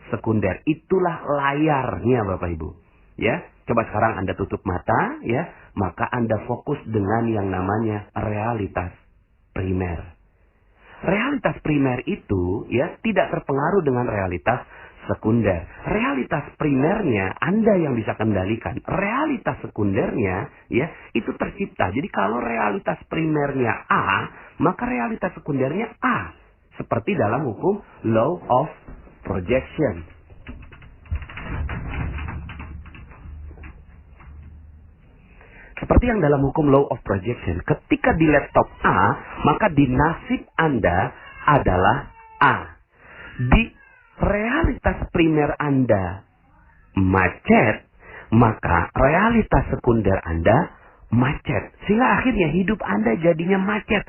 sekunder. Itulah layarnya Bapak Ibu. Ya, coba sekarang Anda tutup mata, ya, maka Anda fokus dengan yang namanya realitas primer. Realitas primer itu ya tidak terpengaruh dengan realitas sekunder. Realitas primernya Anda yang bisa kendalikan. Realitas sekundernya ya itu tercipta. Jadi kalau realitas primernya A, maka realitas sekundernya A. Seperti dalam hukum law of projection. Seperti yang dalam hukum law of projection, ketika di laptop A, maka di nasib Anda adalah A. Di realitas primer Anda macet, maka realitas sekunder Anda macet. Sehingga akhirnya hidup Anda jadinya macet.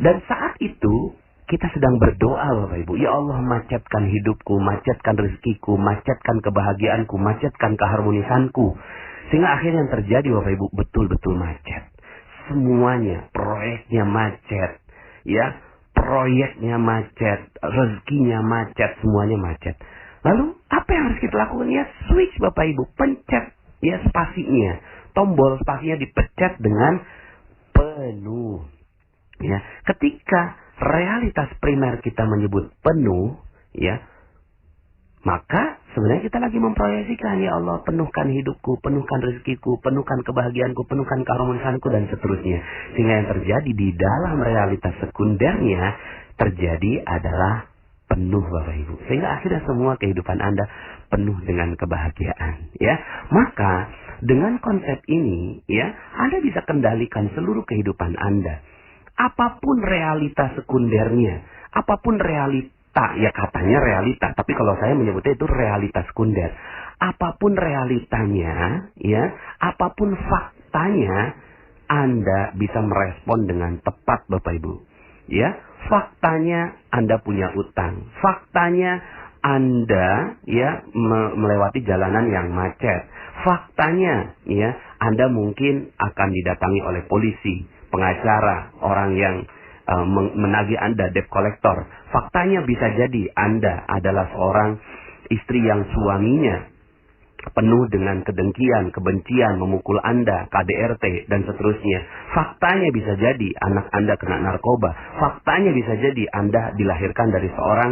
Dan saat itu, kita sedang berdoa Bapak Ibu. Ya Allah, macetkan hidupku, macetkan rezekiku, macetkan kebahagiaanku, macetkan keharmonisanku. Sehingga akhirnya yang terjadi Bapak Ibu betul-betul macet. Semuanya, proyeknya macet. Ya, proyeknya macet, rezekinya macet, semuanya macet. Lalu apa yang harus kita lakukan? Ya switch Bapak Ibu, pencet ya spasinya. Tombol spasinya dipencet dengan penuh. Ya, ketika realitas primer kita menyebut penuh, ya, maka sebenarnya kita lagi memproyeksikan, ya Allah, penuhkan hidupku, penuhkan rezekiku, penuhkan kebahagiaanku, penuhkan keharmonisanku, dan seterusnya. Sehingga yang terjadi di dalam realitas sekundernya terjadi adalah penuh Bapak Ibu. Sehingga akhirnya semua kehidupan Anda penuh dengan kebahagiaan. Ya, maka dengan konsep ini, ya, Anda bisa kendalikan seluruh kehidupan Anda. Apapun realitas sekundernya, apapun realita, ya katanya realita, tapi kalau saya menyebutnya itu realitas sekunder. Apapun realitanya, ya, apapun faktanya, Anda bisa merespon dengan tepat Bapak Ibu. Ya, faktanya Anda punya utang. Faktanya Anda ya melewati jalanan yang macet. Faktanya ya Anda mungkin akan didatangi oleh polisi, pengacara, orang yang menagih Anda, debt collector. Faktanya bisa jadi Anda adalah seorang istri yang suaminya penuh dengan kedengkian, kebencian, memukul Anda, KDRT, dan seterusnya. Faktanya bisa jadi anak Anda kena narkoba. Faktanya bisa jadi Anda dilahirkan dari seorang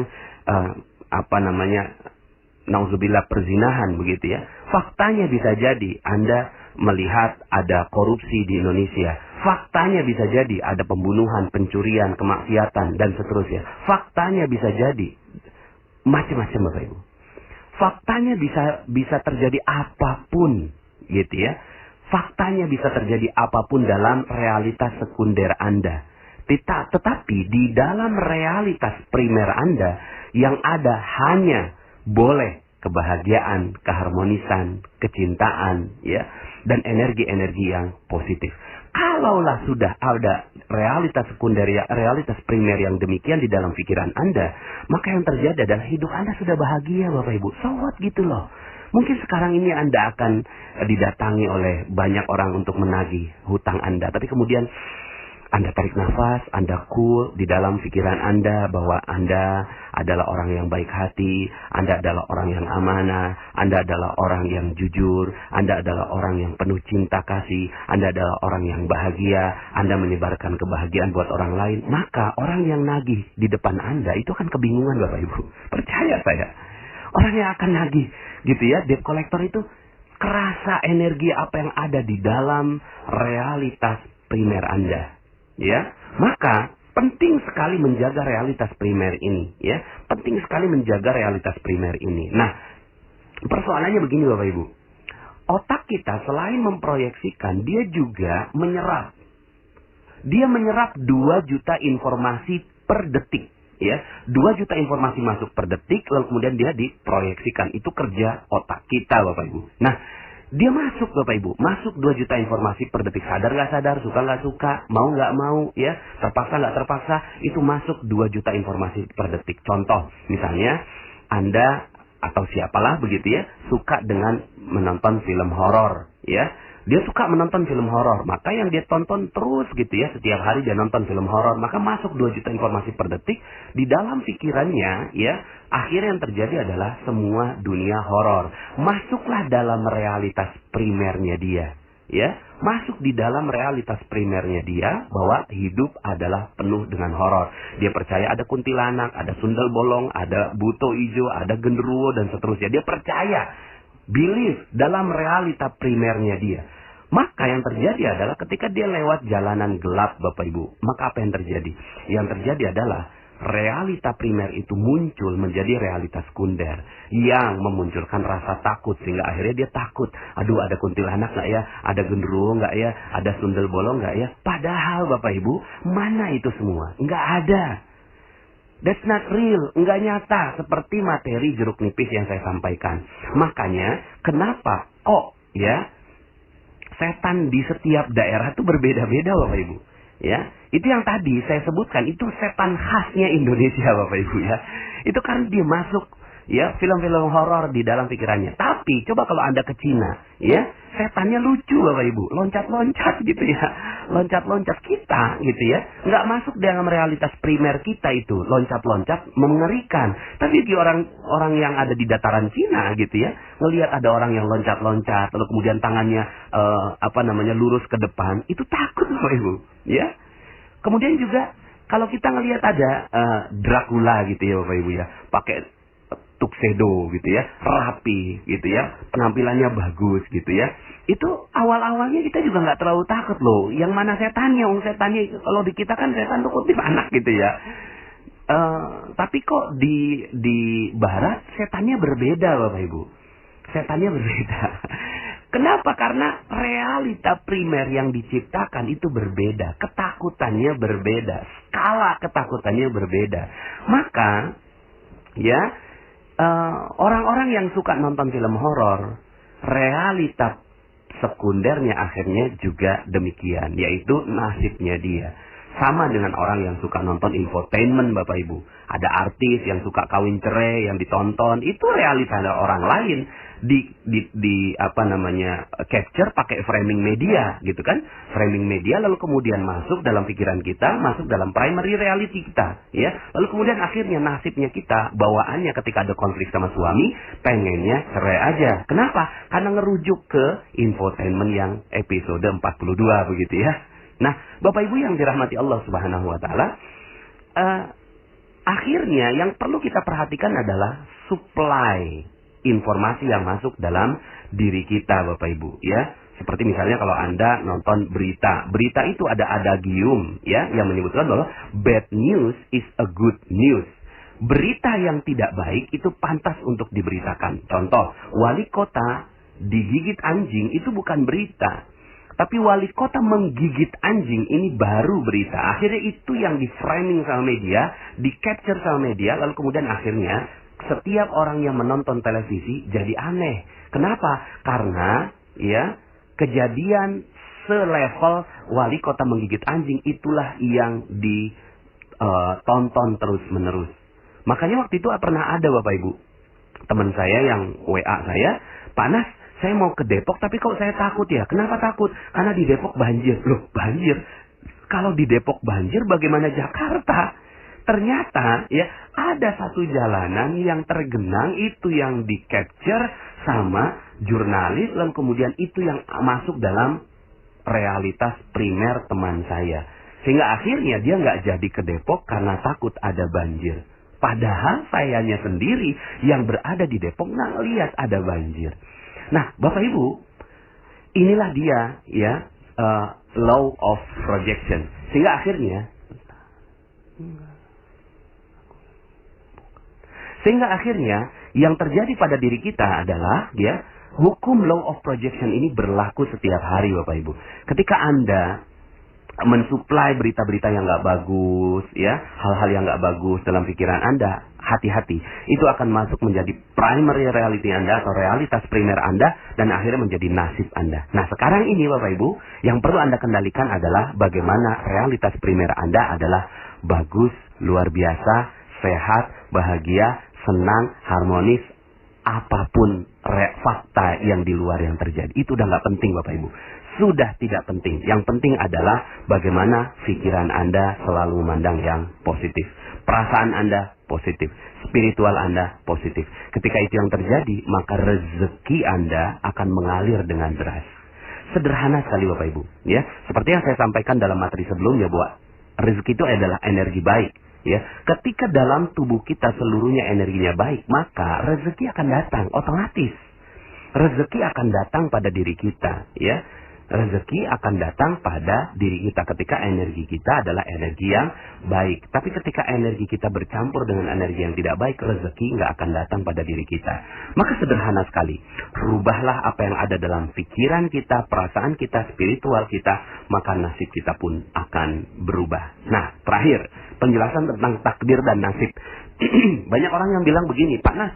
nauzubillah perzinahan begitu ya. Faktanya bisa jadi Anda melihat ada korupsi di Indonesia. Faktanya bisa jadi ada pembunuhan, pencurian, kemaksiatan, dan seterusnya. Faktanya bisa jadi macam-macam Bapak Ibu. Faktanya bisa terjadi apapun gitu ya. Faktanya bisa terjadi apapun dalam realitas sekunder Anda. Tetapi di dalam realitas primer Anda yang ada hanya boleh kebahagiaan, keharmonisan, kecintaan, ya, dan energi-energi yang positif. Kalaulah sudah ada realitas sekunder, realitas primer yang demikian di dalam pikiran Anda, maka yang terjadi adalah hidup Anda sudah bahagia Bapak Ibu. So what gitu loh. Mungkin sekarang ini Anda akan didatangi oleh banyak orang untuk menagih hutang Anda. Tapi kemudian Anda tarik nafas, Anda cool di dalam pikiran Anda bahwa Anda adalah orang yang baik hati, Anda adalah orang yang amanah, Anda adalah orang yang jujur, Anda adalah orang yang penuh cinta kasih, Anda adalah orang yang bahagia, Anda menyebarkan kebahagiaan buat orang lain. Maka orang yang nagih di depan Anda itu kan kebingungan Bapak Ibu. Percaya saya. Orang yang akan nagih gitu ya, debt collector itu kerasa energi apa yang ada di dalam realitas primer Anda. Ya, maka penting sekali menjaga realitas primer ini, ya. Penting sekali menjaga realitas primer ini. Nah, persoalannya begini Bapak Ibu. Otak kita selain memproyeksikan, dia juga menyerap. Dia menyerap 2 juta informasi per detik, ya. 2 juta informasi masuk per detik, lalu kemudian dia diproyeksikan. Itu kerja otak kita Bapak Ibu. Nah, dia masuk Bapak Ibu, masuk 2 juta informasi per detik, sadar nggak sadar, suka nggak suka, mau nggak mau, ya, terpaksa nggak terpaksa, itu masuk 2 juta informasi per detik. Contoh, misalnya Anda atau siapalah begitu ya, suka dengan menonton film horor, ya, Dia suka menonton film horor, maka yang dia tonton terus gitu ya, setiap hari dia nonton film horor, maka masuk 2 juta informasi per detik di dalam pikirannya ya. Akhirnya yang terjadi adalah semua dunia horor. Masuklah dalam realitas primernya dia, ya. Masuk di dalam realitas primernya dia bahwa hidup adalah penuh dengan horor. Dia percaya ada kuntilanak, ada sundel bolong, ada buto ijo, ada genderuwo dan seterusnya. Dia percaya, believe dalam realita primernya dia. Maka yang terjadi adalah ketika dia lewat jalanan gelap Bapak Ibu, maka apa yang terjadi? Yang terjadi adalah realita primer itu muncul menjadi realitas sekunder yang memunculkan rasa takut, sehingga akhirnya dia takut. Aduh, ada kuntilanak nggak ya? Ada genderuwo nggak ya? Ada sundel bolong nggak ya? Padahal Bapak Ibu, mana itu semua? Nggak ada. That's not real, nggak nyata seperti materi jeruk nipis yang saya sampaikan. Makanya kenapa kok ya setan di setiap daerah itu berbeda-beda Bapak Ibu. Ya, itu yang tadi saya sebutkan, itu setan khasnya Indonesia Bapak Ibu ya. Itu kan dia masuk ya film-film horor di dalam pikirannya. Tapi coba kalau Anda ke Cina, ya, setannya lucu Bapak Ibu, loncat-loncat gitu ya. Loncat-loncat kita gitu ya. Nggak masuk dalam realitas primer kita itu, loncat-loncat mengerikan. Tapi di orang yang ada di dataran Cina gitu ya, ngelihat ada orang yang loncat-loncat lalu kemudian tangannya lurus ke depan, itu takut Bapak Ibu, ya. Kemudian juga kalau kita ngelihat ada Dracula gitu ya Bapak Ibu ya, pakai tuxedo gitu ya, rapi gitu ya, penampilannya bagus gitu ya. Itu awal-awalnya kita juga nggak terlalu takut loh. Yang mana setannya? Setannya kalau di kita kan setan tuh kutip anak gitu ya. Tapi kok di Barat setannya berbeda Bapak Ibu. Setannya berbeda. Kenapa? Karena realita primer yang diciptakan itu berbeda, ketakutannya berbeda, skala ketakutannya berbeda. Maka ya orang-orang yang suka nonton film horor, realita sekundernya akhirnya juga demikian, yaitu nasibnya dia. Sama dengan orang yang suka nonton infotainment Bapak Ibu. Ada artis yang suka kawin cerai yang ditonton, itu realita orang lain capture pakai framing media gitu kan. Framing media lalu kemudian masuk dalam pikiran kita, masuk dalam primary reality kita, ya. Lalu kemudian akhirnya nasibnya kita, bawaannya ketika ada konflik sama suami, pengennya cerai aja. Kenapa? Karena ngerujuk ke infotainment yang episode 42 begitu ya. Nah, Bapak Ibu yang dirahmati Allah Subhanahu wa taala, akhirnya yang perlu kita perhatikan adalah supply informasi yang masuk dalam diri kita Bapak Ibu ya. Seperti misalnya kalau Anda nonton berita itu ada adagium ya yang menyebutkan bahwa bad news is a good news. Berita yang tidak baik itu pantas untuk diberitakan. Contoh, wali kota digigit anjing itu bukan berita. Tapi wali kota menggigit anjing ini baru berita. Akhirnya itu yang di-framing sama media, di-capture sama media, lalu kemudian akhirnya setiap orang yang menonton televisi jadi aneh. Kenapa? Karena ya kejadian selevel wali kota menggigit anjing itulah yang ditonton terus-menerus. Makanya waktu itu pernah ada Bapak Ibu, teman saya yang WA saya, Panas, saya mau ke Depok tapi kok saya takut ya. Kenapa takut? Karena di Depok banjir. Loh, banjir? Kalau di Depok banjir bagaimana Jakarta? Ternyata ya ada satu jalanan yang tergenang, itu yang di-capture sama jurnalis, lalu kemudian itu yang masuk dalam realitas primer teman saya. Sehingga akhirnya dia nggak jadi ke Depok karena takut ada banjir. Padahal sayanya sendiri yang berada di Depok nggak lihat ada banjir. Nah, Bapak Ibu, inilah dia ya law of projection. Sehingga akhirnya yang terjadi pada diri kita adalah ya hukum law of projection ini berlaku setiap hari Bapak Ibu. Ketika Anda mensuplai berita-berita yang nggak bagus, ya, hal-hal yang nggak bagus dalam pikiran Anda, hati-hati. Itu akan masuk menjadi primary reality Anda atau realitas primer Anda dan akhirnya menjadi nasib Anda. Nah, sekarang ini Bapak Ibu, yang perlu Anda kendalikan adalah bagaimana realitas primer Anda adalah bagus, luar biasa, sehat, bahagia, senang, harmonis, apapun fakta yang di luar yang terjadi. Itu udah nggak penting Bapak Ibu. Sudah tidak penting. Yang penting adalah bagaimana pikiran Anda selalu memandang yang positif. Perasaan Anda positif. Spiritual Anda positif. Ketika itu yang terjadi, maka rezeki Anda akan mengalir dengan deras. Sederhana sekali Bapak Ibu. Ya, seperti yang saya sampaikan dalam materi sebelumnya bahwa rezeki itu adalah energi baik. Ya, ketika dalam tubuh kita seluruhnya energinya baik, maka rezeki akan datang otomatis. Rezeki akan datang pada diri kita. Ya. Rezeki akan datang pada diri kita ketika energi kita adalah energi yang baik. Tapi ketika energi kita bercampur dengan energi yang tidak baik, rezeki nggak akan datang pada diri kita. Maka sederhana sekali, rubahlah apa yang ada dalam pikiran kita, perasaan kita, spiritual kita, maka nasib kita pun akan berubah. Nah, terakhir, penjelasan tentang takdir dan nasib. Banyak orang yang bilang begini, Pak Nas,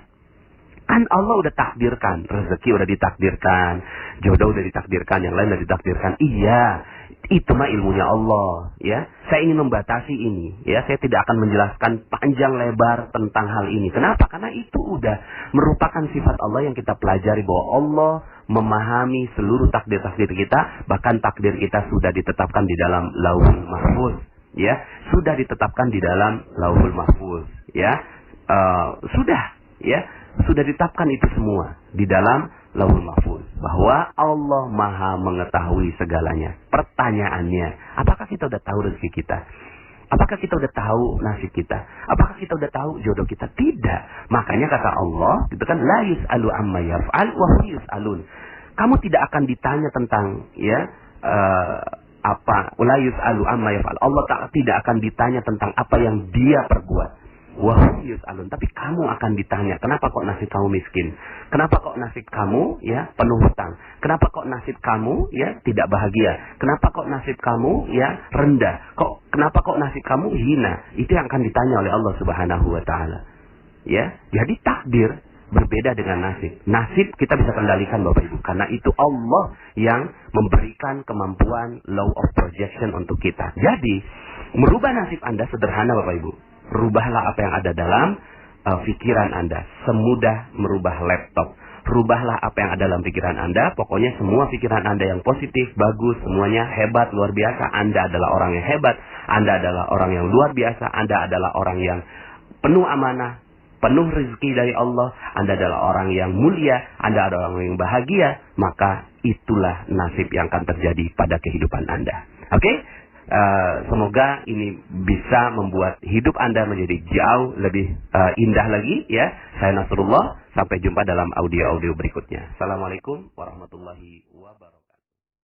kan Allah udah takdirkan, rezeki udah ditakdirkan, jodoh udah ditakdirkan, yang lain udah ditakdirkan. Iya, itu mah ilmunya Allah, ya. Saya ingin membatasi ini, ya. Saya tidak akan menjelaskan panjang lebar tentang hal ini. Kenapa? Karena itu udah merupakan sifat Allah yang kita pelajari, bahwa Allah memahami seluruh takdir-takdir kita, bahkan takdir kita sudah ditetapkan di dalam Lauhul Mahfuz, ya. Sudah ditetapkan di dalam Lauhul Mahfuz, ya. Sudah ditetapkan itu semua di dalam Lauhul Mahfuz, bahwa Allah Maha mengetahui segalanya. Pertanyaannya, apakah kita udah tahu rezeki kita? Apakah kita udah tahu nasib kita? Apakah kita udah tahu jodoh kita? Tidak. Makanya kata Allah, itu kan la yus'alu amma yaf'al wa hum yus'alun. Kamu tidak akan ditanya tentang la yus'alu amma yaf'al. Allah tidak akan ditanya tentang apa yang dia perbuat. Wahum yus'alun, tapi kamu akan ditanya, kenapa kok nasib kamu miskin? Kenapa kok nasib kamu ya penuh hutang? Kenapa kok nasib kamu ya tidak bahagia? Kenapa kok nasib kamu ya rendah? Kenapa kok nasib kamu hina? Itu yang akan ditanya oleh Allah Subhanahu wa taala. Ya, jadi takdir berbeda dengan nasib. Nasib kita bisa kendalikan Bapak Ibu, karena itu Allah yang memberikan kemampuan law of projection untuk kita. Jadi, merubah nasib Anda sederhana Bapak Ibu. Rubahlah apa yang ada dalam pikiran Anda. Semudah merubah laptop. Rubahlah apa yang ada dalam pikiran Anda. Pokoknya semua pikiran Anda yang positif, bagus, semuanya hebat, luar biasa. Anda adalah orang yang hebat. Anda adalah orang yang luar biasa. Anda adalah orang yang penuh amanah, penuh rezeki dari Allah. Anda adalah orang yang mulia. Anda adalah orang yang bahagia. Maka itulah nasib yang akan terjadi pada kehidupan Anda. Oke? Semoga ini bisa membuat hidup Anda menjadi jauh lebih indah lagi, ya. Saya Nasrullah, sampai jumpa dalam audio-audio berikutnya. Assalamualaikum warahmatullahi wabarakatuh.